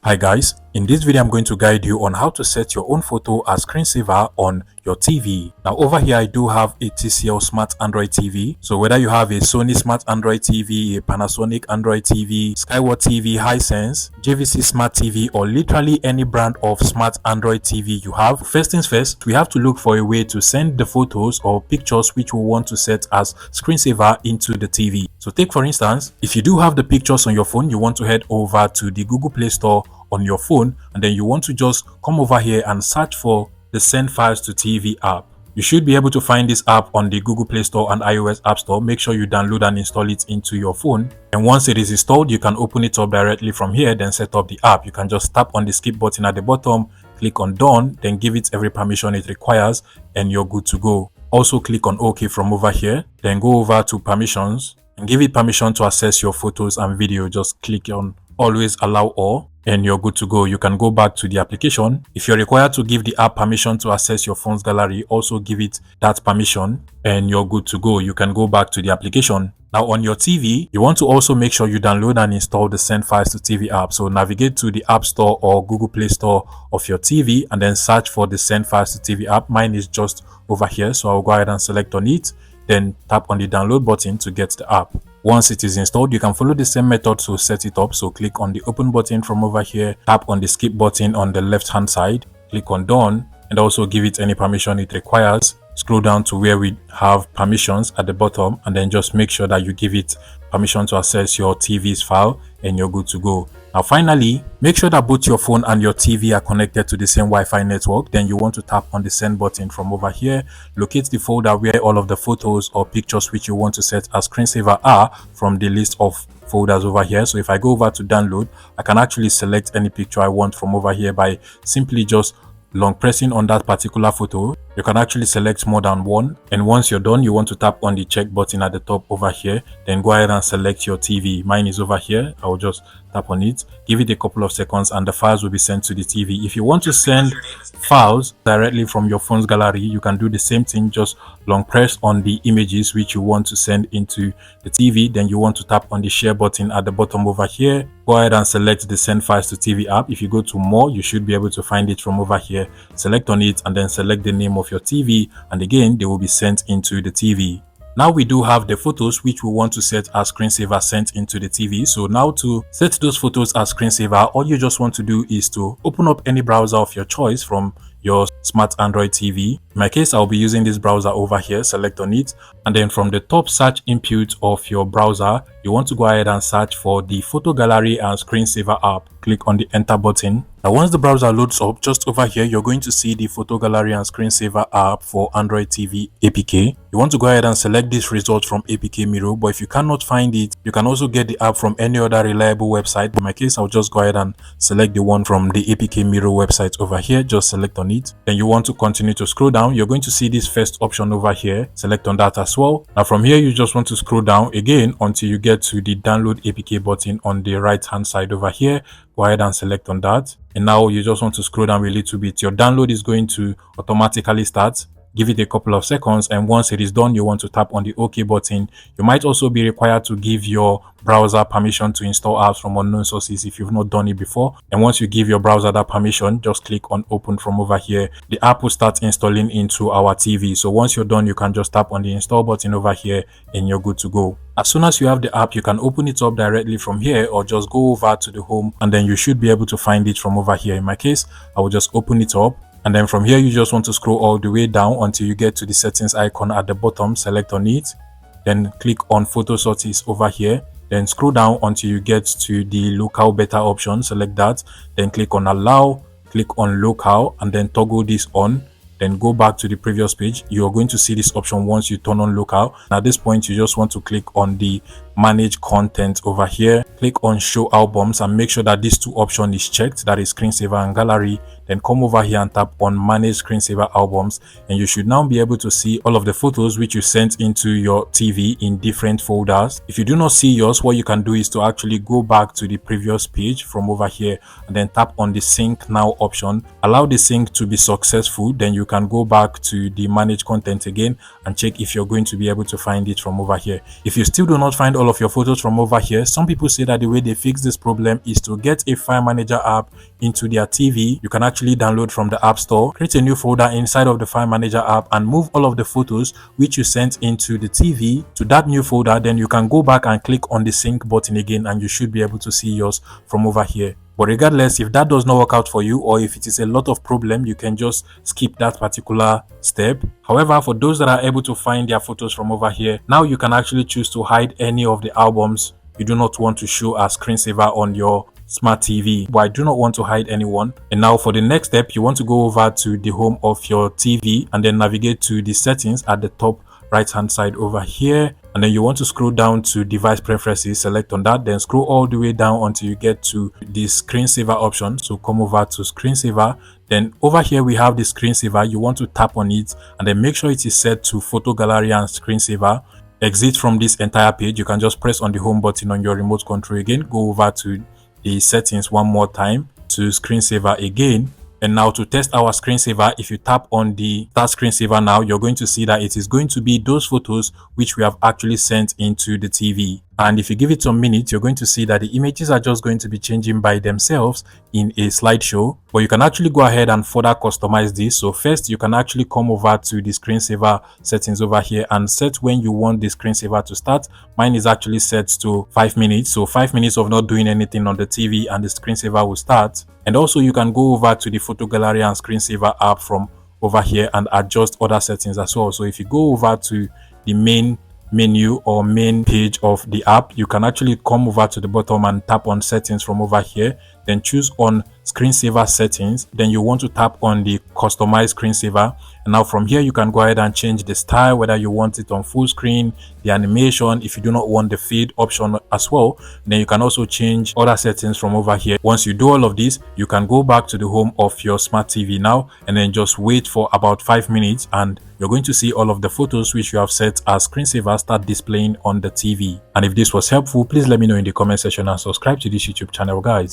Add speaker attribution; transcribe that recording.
Speaker 1: Hi guys, in this video I'm going to guide you on how to set your own photo as screensaver on your TV. Now over here I do have a TCL Smart Android TV. So whether you have a Sony Smart Android TV, a Panasonic Android TV, Skyward TV, Hisense, JVC Smart TV, or literally any brand of Smart Android TV you have, first things first, we have to look for a way to send the photos or pictures which we want to set as screensaver into the TV. So take for instance, if you do have the pictures on your phone, you want to head over to the Google Play Store on your phone, and then you want to just come over here and search for the Send Files to TV app. You should be able to find this app on the Google Play Store and iOS App Store. Make sure you download and install it into your phone. And once it is installed, you can open it up directly from here, then set up the app. You can just tap on the skip button at the bottom, click on Done, then give it every permission it requires, and you're good to go. Also click on OK from over here, then go over to permissions and give it permission to access your photos and video. Just click on Always Allow All, and you're good to go. You can go back to the application. If you're required to give the app permission to access your phone's gallery, also give it that permission and you're good to go. You can go back to the application. Now on your TV, you want to also make sure you download and install the Send Files to TV app. So navigate to the App Store or Google Play Store of your TV and then search for the Send Files to TV app. Mine is just over here, so I'll go ahead and select on it, then tap on the download button to get the app. Once it is installed, you can follow the same method to set it up. So click on the open button from over here, tap on the skip button on the left hand side, click on Done, and also give it any permission it requires. Scroll down to where we have permissions at the bottom, and then just make sure that you give it permission to access your TV's file, and you're good to go. Now finally, make sure that both your phone and your TV are connected to the same Wi-Fi network. Then you want to tap on the send button from over here, locate the folder where all of the photos or pictures which you want to set as screensaver are from the list of folders over here. So if I go over to download, I can actually select any picture I want from over here by simply just long pressing on that particular photo. You can actually select more than one, and once you're done, you want to tap on the check button at the top over here, then go ahead and select your TV. Mine is over here. I will just tap on it, give it a couple of seconds, and the files will be sent to the TV. If you want to send files directly from your phone's gallery, you can do the same thing. Just long press on the images which you want to send into the TV, then you want to tap on the share button at the bottom over here. Go ahead and select the Send Files to TV app. If you go to more, you should be able to find it from over here. Select on it and then select the name of your TV, and again they will be sent into the TV. Now we do have the photos which we want to set as screensaver sent into the TV. So now to set those photos as screensaver, all you just want to do is to open up any browser of your choice from your Smart Android TV. In my case, I'll be using this browser over here. Select on it, and then from the top search input of your browser, you want to go ahead and search for the photo gallery and screensaver app. Click on the enter button. Now once the browser loads up, just over here you're going to see the photo gallery and screensaver app for Android TV APK. You want to go ahead and select this result from APK Mirror, but if you cannot find it, you can also get the app from any other reliable website. In my case, I'll just go ahead and select the one from the APK Mirror website over here. Just select on it. Then you want to continue to scroll down. You're going to see this first option over here. Select on that as well. Now from here, you just want to scroll down again until you get to the download APK button on the right hand side over here. Go ahead and select on that, and now you just want to scroll down a little bit. Your download is going to automatically start. Give it a couple of seconds, and once it is done, you want to tap on the OK button. You might also be required to give your browser permission to install apps from unknown sources if you've not done it before. And once you give your browser that permission, just click on open from over here. The app will start installing into our TV. So once you're done, you can just tap on the install button over here and you're good to go. As soon as you have the app, you can open it up directly from here, or just go over to the home and then you should be able to find it from over here. In my case, I will just open it up. And then from here, you just want to scroll all the way down until you get to the settings icon at the bottom. Select on it, then click on photo sources over here. Then scroll down until you get to the local beta option. Select that, then click on allow, click on local, and then toggle this on. Then go back to the previous page. You're going to see this option once you turn on local. And at this point, you just want to click on the manage content over here. Click on show albums and make sure that these two options is checked, that is screensaver and gallery. Then come over here and tap on manage screensaver albums, and you should now be able to see all of the photos which you sent into your TV in different folders. If you do not see yours, what you can do is to actually go back to the previous page from over here and then tap on the sync now option. Allow the sync to be successful, then you can go back to the manage content again and check if you're going to be able to find it from over here. If you still do not find all of your photos from over here. Some people say that the way they fix this problem is to get a file manager app into their TV. You can actually download from the App Store, create a new folder inside of the file manager app, and move all of the photos which you sent into the TV to that new folder. Then you can go back and click on the sync button again, and you should be able to see yours from over here. But regardless, if that does not work out for you, or if it is a lot of problem, you can just skip that particular step. However, for those that are able to find their photos from over here, now you can actually choose to hide any of the albums you do not want to show as screensaver on your Smart TV. But I do not want to hide anyone. And now for the next step, you want to go over to the home of your TV and then navigate to the settings at the top right hand side over here, and then you want to scroll down to device preferences, select on that, then scroll all the way down until you get to the screensaver option. So come over to screensaver, then over here we have the screensaver. You want to tap on it and then make sure it is set to photo gallery and screensaver. Exit from this entire page. You can just press on the home button on your remote control again, go over to the settings one more time, to screensaver again. And now to test our screensaver, if you tap on the start screensaver now, you're going to see that it is going to be those photos which we have actually sent into the TV. And if you give it some minutes, you're going to see that the images are just going to be changing by themselves in a slideshow. But you can actually go ahead and further customize this. So first, you can actually come over to the screensaver settings over here and set when you want the screensaver to start. Mine is actually set to 5 minutes. So 5 minutes of not doing anything on the TV and the screensaver will start. And also you can go over to the photo gallery and screensaver app from over here and adjust other settings as well. So if you go over to the main menu or main page of the app, you can actually come over to the bottom and tap on settings from over here, then choose on screensaver settings. Then you want to tap on the customize screensaver, and now from here you can go ahead and change the style, whether you want it on full screen, the animation. If you do not want the fade option as well, then you can also change other settings from over here. Once you do all of this, you can go back to the home of your Smart TV now and then just wait for about 5 minutes, and you're going to see all of the photos which you have set as screensaver start displaying on the TV. And if this was helpful, please let me know in the comment section and subscribe to this YouTube channel, guys.